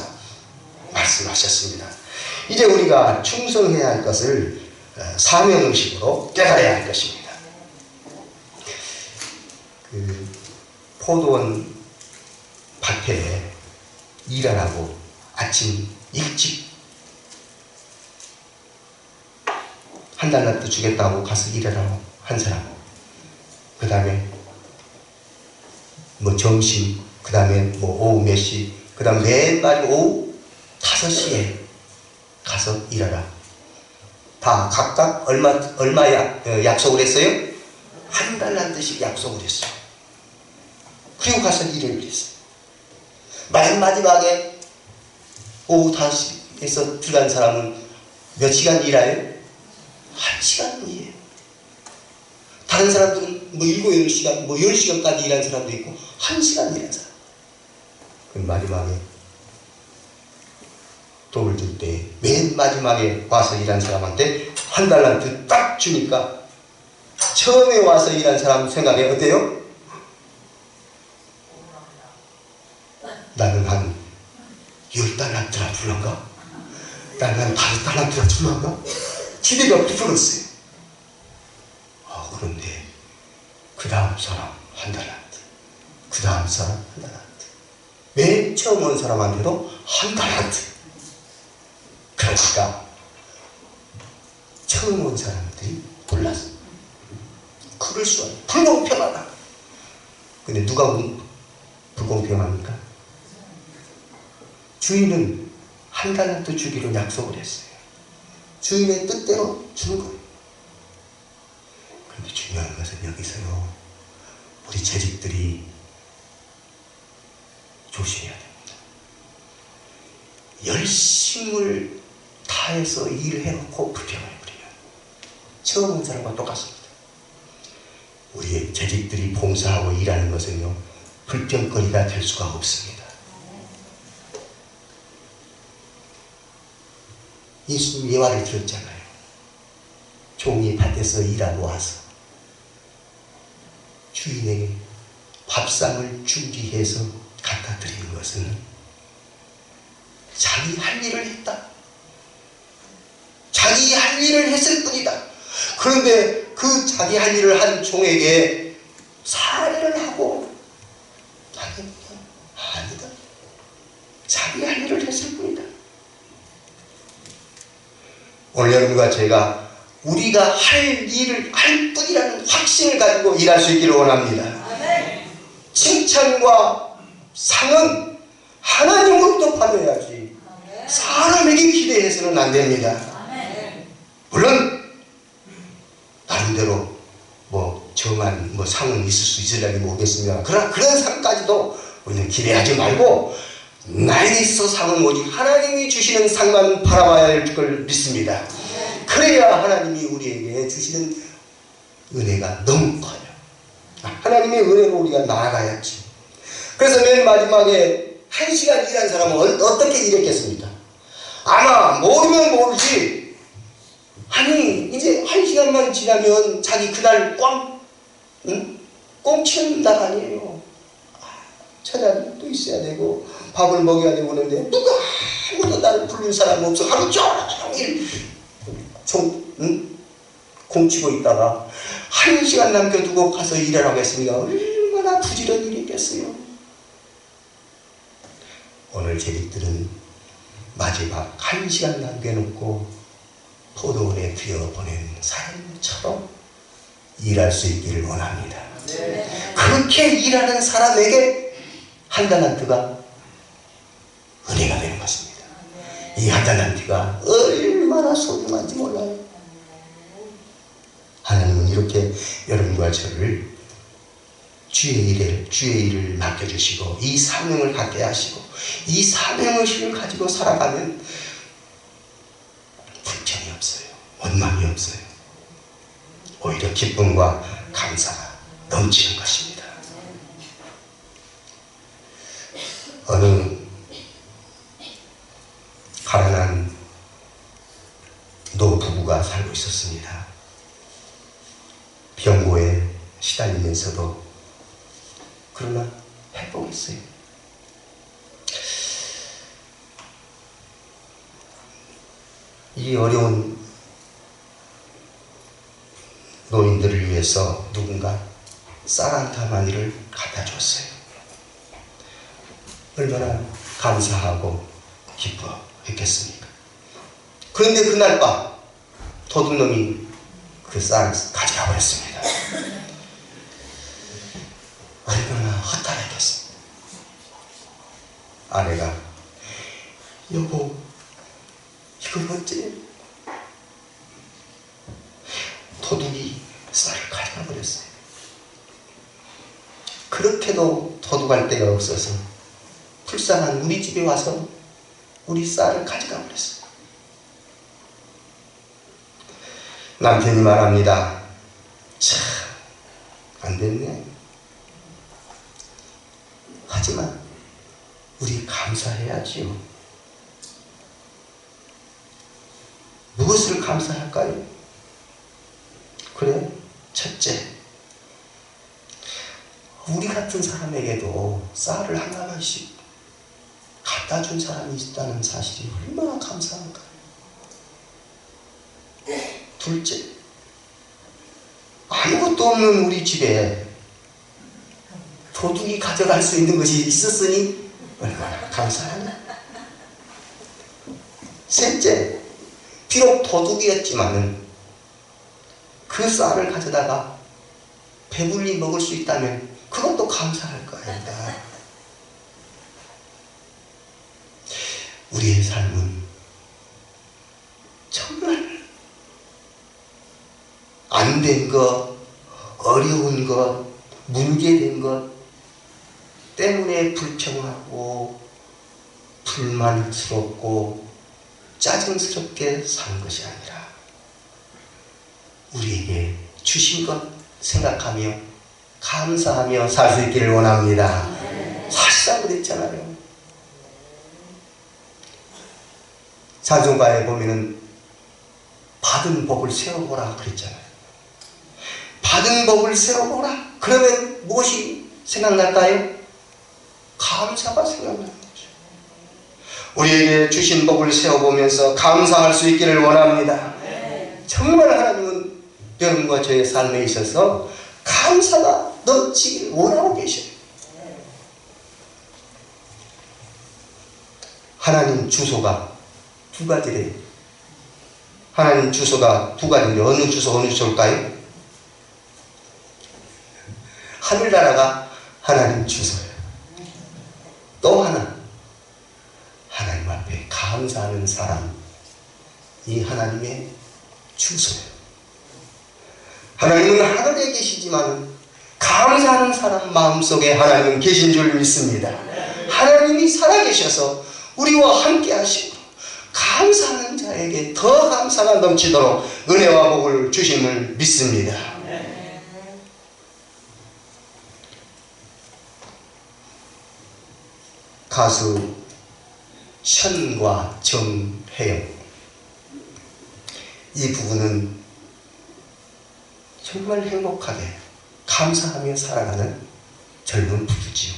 말씀하셨습니다. 이제 우리가 충성해야 할 것을 사명의식으로 깨달아야 할 것입니다. 그 포도원 밭에 일하라고 아침 일찍 한 달러도 주겠다고 가서 일하라고 한 사람, 그 다음에 뭐 점심, 그 다음에 뭐 오후 몇 시, 그 다음 맨 마지막 오후 5시에 가서 일하라. 다 각각 얼마 약속을 했어요? 한 달란트씩 약속을 했어요. 그리고 가서 일을 했어요. 맨 마지막에 오후 5시에서 들어간 사람은 몇 시간 일해요? 1시간 일해요. 다른 사람들은 뭐 7, 8시간, 뭐 10시간까지 일하는 사람도 있고 1시간 일하는 사람. 그럼 마지막에 돌을 들 때 맨 마지막에 와서 일한 사람한테 한 달란트 딱 주니까 처음에 와서 일한 사람 생각에 어때요? 나는 한 10달란트나 줄란가? 나는 한 5달란트나 줄란가? 기대가 부풀었어요. 그 다음 사람 한 달란트, 그 다음 사람 한 달란트, 맨 처음 온 사람한테도 한 달란트. 그러니까 처음 온 사람들이 몰랐어. 그럴 수 없어. 불공평하다. 근데 누가 불공평합니까? 주인은 한 달란트 주기로 약속을 했어요. 주인의 뜻대로 주는 거예요. 그런데 중요한 것은 여기서요, 우리 재직들이 조심해야 됩니다. 열심을 다해서 일을 해놓고 불평을 해버리면 처음 온 사람과 똑같습니다. 우리의 재직들이 봉사하고 일하는 것은요, 불평거리가 될 수가 없습니다. 예수 예화를 들었잖아요. 종이 밭에서 일하고 와서 주인에게 밥상을 준비해서 갖다 드리는 것은 자기 할 일을 했다. 자기 할 일을 했을 뿐이다. 그런데 그 자기 할 일을 한 종에게 살해를 하고 아니다. 자기 할 일을 했을 뿐이다. 오늘 여러분과 제가 우리가 할 일을 할 뿐이라는 확신을 가지고 일할 수 있기를 원합니다. 칭찬과 상은 하나님으로부터 받아야지 사람에게 기대해서는 안 됩니다. 물론 나름대로 정한 상은 있을 수 있으려니 모르겠습니다. 그러나 그런 상까지도 우리는 기대하지 말고 나에게 있어 상은 오직 하나님이 주시는 상만 바라봐야 할 걸 믿습니다. 그래야 하나님이 우리에게 주시는 은혜가 너무 커요. 하나님의 은혜로 우리가 나아가야지. 그래서 맨 마지막에 1시간 일한 사람은 어떻게 일했겠습니까? 아마 모르면 모르지, 아니 이제 1시간만 지나면 자기 그날 꽁치는 날 아니에요. 처자도 또 있어야 되고 밥을 먹여야 되고 그러는데 누가 아무도 나를 부르는 사람 없어. 하루 종일 공치고 있다가 1시간 남겨두고 가서 일을 하겠습니다. 얼마나 부지런 일이겠어요. 오늘 재직들은 마지막 1시간 남겨놓고 포도원에 들여보낸 사람처럼 일할 수 있기를 원합니다. 그렇게 일하는 사람에게 한 달란트가 은혜가 되는 것입니다. 이 한 달란트가 얼마나 소중한지 몰라요. 하나님은 이렇게 여러분과 저를 주의 일을 맡겨주시고 이 사명을 갖게 하시고 이 사명의식을 가지고 살아가면 불평이 없어요. 원망이 없어요. 오히려 기쁨과 감사가 넘치는 것입니다. 어느 가난한 노부부가 살고 있었습니다. 병고에 시달리면서도 그러나 행복했어요. 이 어려운 노인들을 위해서 누군가 쌀 한 타마니를 갖다 줬어요. 얼마나 감사하고 기뻐했겠습니까? 그런데 그날 밤 도둑놈이 그 쌀을 가져가 버렸습니다. 얼마나 허탈했겠습니까? 아내가 여보 이걸 어째? 도둑이 쌀을 가져가 버렸어요. 그렇게도 도둑할 데가 없어서 불쌍한 우리 집에 와서 우리 쌀을 가져가 버렸어요. 남편이 말합니다. 참 안됐네. 하지만 우리 감사해야지요. 무엇을 감사할까요? 그래, 첫째, 우리 같은 사람에게도 쌀을 하나씩 갖다 준 사람이 있다는 사실이 얼마나 감사한가요? 둘째, 아무것도 없는 우리 집에 도둑이 가져갈 수 있는 것이 있었으니 얼마나 감사하냐. 셋째, 비록 도둑이었지만은 그 쌀을 가져다가 배불리 먹을 수 있다면 그것도 감사할 거 아닙니까? 우리의 삶은 정말 안 된 것, 어려운 것, 문제된 것 때문에 불평하고 불만스럽고 짜증스럽게 사는 것이 아니라 우리에게 주신 것 생각하며 감사하며 살 수 있기를 원합니다. 사실상 그랬잖아요. 찬송가에 보면은 받은 복을 세워보라 그랬잖아요. 받은 복을 세워보라. 그러면 무엇이 생각날까요? 감사가 생각나는 거죠. 우리에게 주신 복을 세워보면서 감사할 수 있기를 원합니다. 정말 하나님은 여러분과 저의 삶에 있어서 감사가 넘치길 원하고 계셔요. 하나님 주소가 두 가지래요. 하나님 주소가 두 가지인데 어느 주소일까요? 하늘나라가 하나님 주소예요. 또 하나, 하나님 앞에 감사하는 사람이 하나님의 주소예요. 하나님은 하늘에 계시지만 감사하는 사람 마음속에 하나님은 계신 줄 믿습니다. 하나님이 살아계셔서 우리와 함께 하시고 감사하는 자에게 더 감사가 넘치도록 은혜와 복을 주심을 믿습니다. 가수 션과 정혜영, 이 부부는 정말 행복하게 감사하며 살아가는 젊은 부부지요.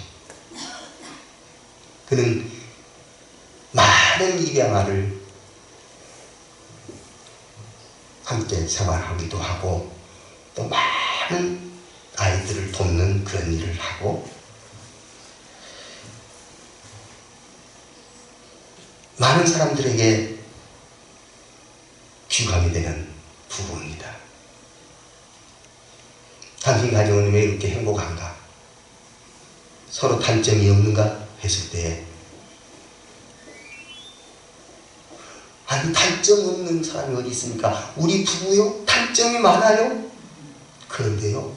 그는 많은 입양아를 함께 생활하기도 하고 또 많은 아이들을 돕는 그런 일을 하고 많은 사람들에게 귀감이 되는 부부입니다. 당신 가정은 왜 이렇게 행복한가? 서로 단점이 없는가? 했을 때 아니 단점 없는 사람이 어디 있습니까? 우리 부부요? 단점이 많아요? 그런데요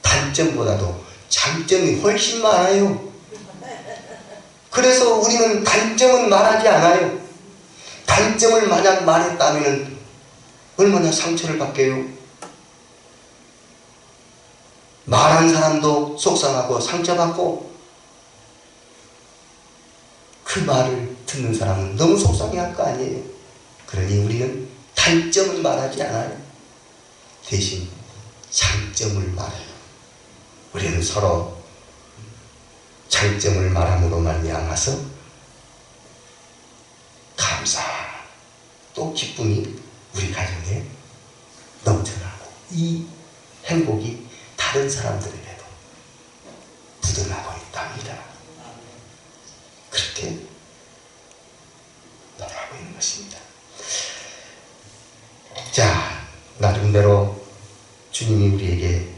단점보다도 장점이 훨씬 많아요. 그래서 우리는 단점은 말하지 않아요. 단점을 만약 말했다면 얼마나 상처를 받게요. 말한 사람도 속상하고 상처받고 그 말을 듣는 사람은 너무 속상해할 거 아니에요. 그러니 우리는 단점을 말하지 않아요. 대신 장점을 말해요. 우리는 서로 장점을 말함으로 말미암아서 감사 또 기쁨이 우리 가정에 넘쳐나고 이 행복이 다른 사람들에게도 묻어나고 있답니다. 그렇게 나가고 있는 것입니다. 자, 나름대로 주님이 우리에게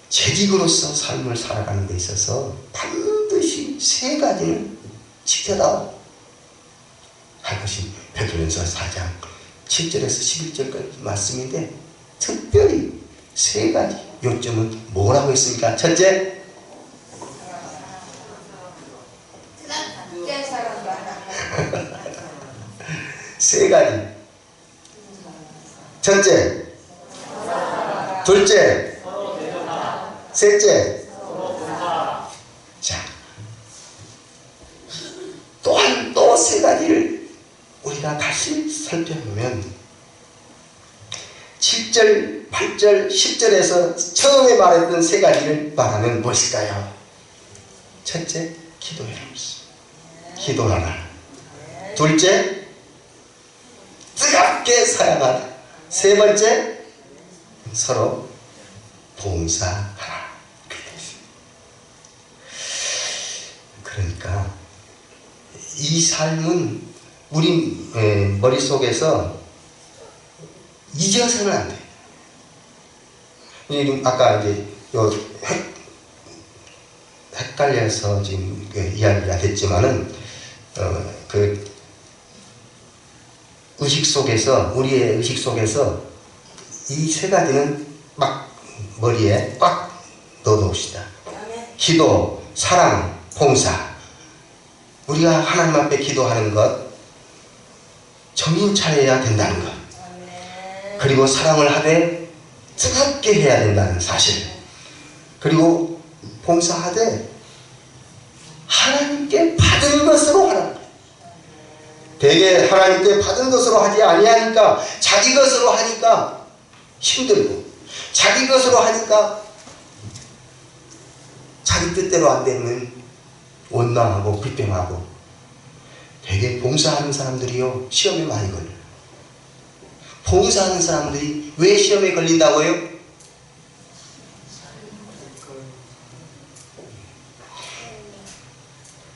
재직으로서 삶을 살아가는 데 있어서 반드시 세 가지는 지켜라 할 것이 베드로전서 4장 7절에서 11절까지 말씀인데 특별히 세 가지 요점은 뭐라고 했습니까? 첫째, 세 가지. 첫째, 둘째, 셋째. 자, 또한 또 세 가지를 우리가 다시 살펴보면 7절, 8절, 10절에서 처음에 말했던 세 가지를 말하면 무엇일까요? 첫째, 기도해라. 기도하라. 둘째, 뜨겁게 사랑하라. 세 번째, 서로 봉사하라. 그러니까 이 삶은 우리 머릿속에서 잊어서는 안 돼. 아까 이제 헷갈려서 지금 이야기가 됐지만은 그 의식 속에서, 우리의 의식 속에서 이 세 가지는 막 머리에 꽉 넣어놓읍시다. 기도, 사랑, 봉사. 우리가 하나님 앞에 기도하는 것, 정신 차려야 된다는 것. 그리고 사랑을 하되 뜨겁게 해야 된다는 사실. 그리고 봉사하되 하나님께 받은 것으로 하라. 대개 하나님께 받은 것으로 하지 아니하니까, 자기 것으로 하니까 힘들고, 자기 것으로 하니까 자기 뜻대로 안 되면 원망하고 불평하고. 대개 봉사하는 사람들이요, 시험에 많이 걸려요. 봉사하는 사람들이 왜 시험에 걸린다고요?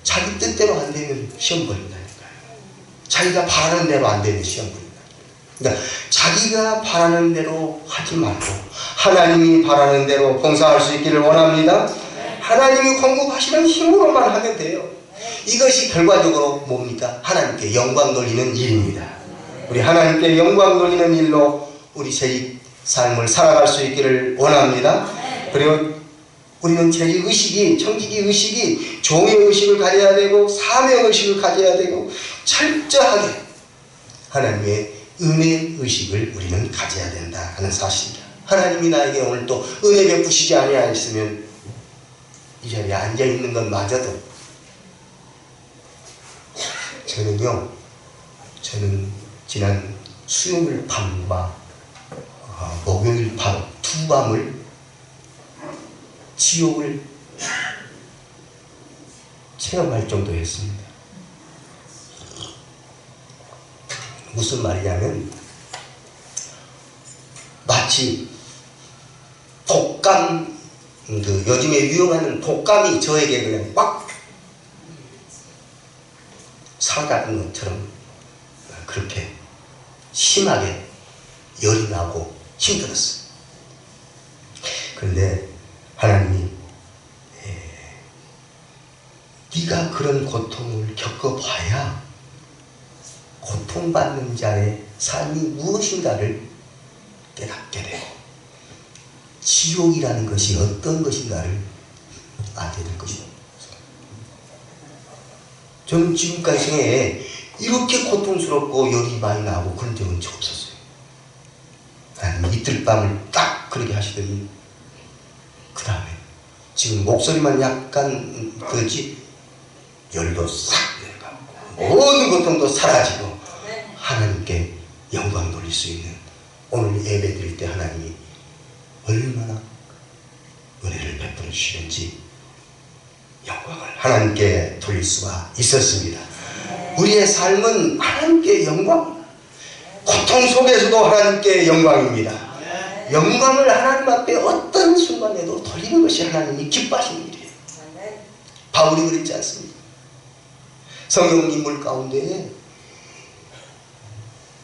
자기 뜻대로 안 되면 시험 걸린다니까요. 자기가 바라는 대로 안 되면 시험 걸린다. 그러니까 자기가 바라는 대로 하지 말고 하나님이 바라는 대로 봉사할 수 있기를 원합니다. 하나님이 공급하시는 힘으로만 하면 돼요. 이것이 결과적으로 뭡니까? 하나님께 영광 돌리는 일입니다. 우리 하나님께 영광 돌리는 일로 우리 제 삶을 살아갈 수 있기를 원합니다. 그리고 우리는 죄의식이, 청지기의식이 종의 의식을 가져야 되고 사명의식을 가져야 되고 철저하게 하나님의 은혜의식을 우리는 가져야 된다 하는 사실입니다. 하나님이 나에게 오늘 또 은혜 베푸시지 아니하였으면 이 자리에 앉아있는 것마저도 저는 지난 수요일 밤과 목요일 밤 두 밤을 지옥을 체험할 정도였습니다. 무슨 말이냐면 마치 독감, 요즘에 유행하는 독감이 저에게 그냥 꽉 사가는 것처럼 그렇게 심하게 열이 나고 힘들었어요. 그런데 하나님이 네가 그런 고통을 겪어봐야 고통받는 자의 삶이 무엇인가를 깨닫게 되고 지옥이라는 것이 어떤 것인가를 알게 될 것이다. 저는 지금까지 생애에 이렇게 고통스럽고 열이 많이 나고 그런 적은 없었어요. 하나님이 이틀 밤을 딱 그렇게 하시더니 그 다음에 지금 목소리만 약간 그렇지 열도 싹 내려가고 모든 고통도 사라지고 하나님께 영광 돌릴 수 있는 오늘 예배 드릴 때 하나님이 얼마나 은혜를 베풀어 주시는지 영광을 하나님께 돌릴 수가 있었습니다. 우리의 삶은 하나님께 영광, 고통 속에서도 하나님께 영광입니다. 영광을 하나님 앞에 어떤 순간에도 돌리는 것이 하나님이 기뻐하시는 일이에요. 바울이 그랬지 않습니까? 성경 인물 가운데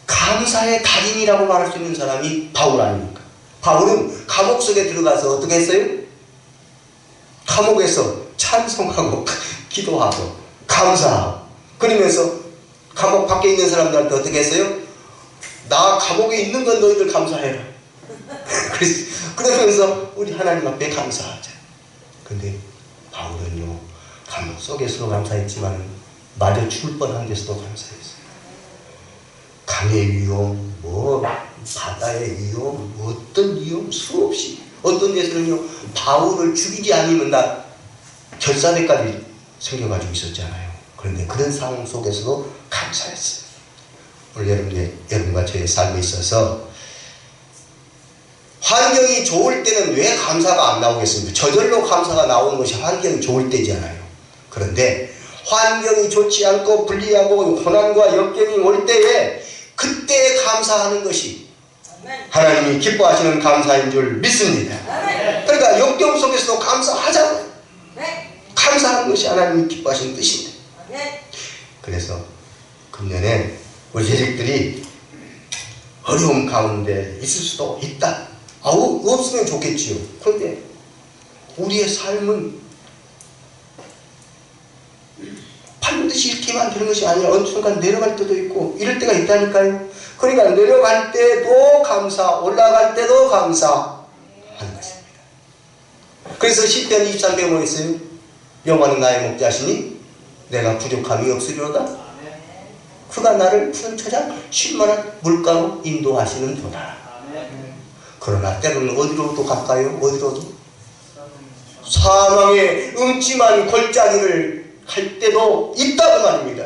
감사의 달인이라고 말할 수 있는 사람이 바울 아닙니까? 바울은 감옥 속에 들어가서 어떻게 했어요? 감옥에서 찬송하고 기도하고 감사하고 그러면서 감옥 밖에 있는 사람들한테 어떻게 했어요? 나 감옥에 있는 건 너희들 감사해라. 그러면서 우리 하나님 앞에 감사하자. 근데 바울은요 감옥 속에서도 감사했지만 마저 죽을 뻔한 데서도 감사했어요. 강의 위험, 바다의 위험, 어떤 위험 수없이 어떤 데서는요 바울을 죽이지 않으면 나 결사대까지 생겨가지고 있었잖아요. 그런데 그런 상황 속에서도 감사했어요. 오늘 여러분과 저의 삶에 있어서 환경이 좋을 때는 왜 감사가 안 나오겠습니까? 저절로 감사가 나오는 것이 환경이 좋을 때잖아요. 그런데 환경이 좋지 않고 불리하고 고난과 역경이 올 때에 그때 감사하는 것이 하나님이 기뻐하시는 감사인 줄 믿습니다. 그러니까 역경 속에서도 감사하자고요. 감사하는 것이 것이 하나님이 기뻐하시는 뜻인데. 그래서 금년에 우리 자식들이 어려움 가운데 있을 수도 있다. 없으면 좋겠지요. 그런데 우리의 삶은 반드시 이렇게만 되는 것이 아니라 어느 순간 내려갈 때도 있고 이럴 때가 있다니까요. 그러니까 내려갈 때도 감사, 올라갈 때도 감사하는 것입니다. 그래서 시편 23편에 뭐 있어요? 여호와는 나의 목자시니 내가 부족함이 없으리로다. 그가 나를 푸른 초장 쉴만한 물가로 인도하시는 도다. 그러나 때로는 어디로도 갈까요? 어디로도? 사망의 음침한 골짜기를 갈 때도 있다고 말입니다.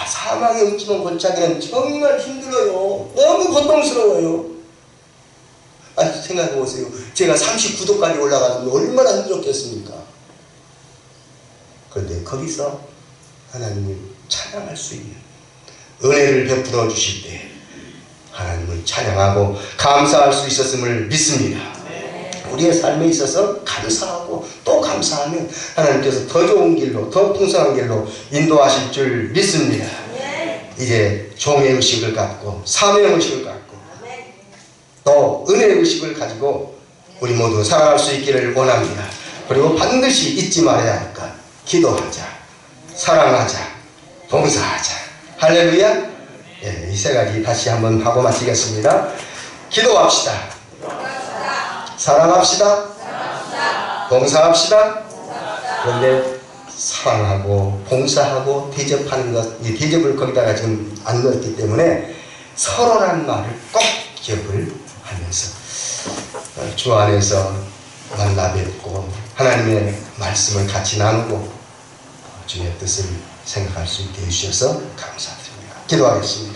사망의 음침한 골짜기는 정말 힘들어요. 너무 고통스러워요. 생각해 보세요. 제가 39도까지 올라가면 얼마나 힘들었겠습니까? 그런데 거기서 하나님을 찬양할 수 있는 은혜를 베풀어 주실 때 하나님을 찬양하고 감사할 수 있었음을 믿습니다. 우리의 삶에 있어서 감사하고 또 감사하면 하나님께서 더 좋은 길로, 더 풍성한 길로 인도하실 줄 믿습니다. 이제 종의 의식을 갖고 사명의 의식을 갖고 또 은혜의 의식을 가지고 우리 모두 살아갈 수 있기를 원합니다. 그리고 반드시 잊지 말아야 할 것, 기도하자, 사랑하자, 봉사하자. 할렐루야. 이 세 가지 다시 한번 하고 마치겠습니다. 기도합시다. 사랑합시다. 봉사합시다. 그런데 사랑하고 봉사하고 대접하는 것, 이 대접을 거기다가 지금 안 넣었기 때문에 서로라는 말을 꼭 기억을 하면서 주 안에서 만나 뵙고 하나님의 말씀을 같이 나누고 주의 뜻을 생각할 수 있게 해주셔서 감사드립니다. 기도하겠습니다.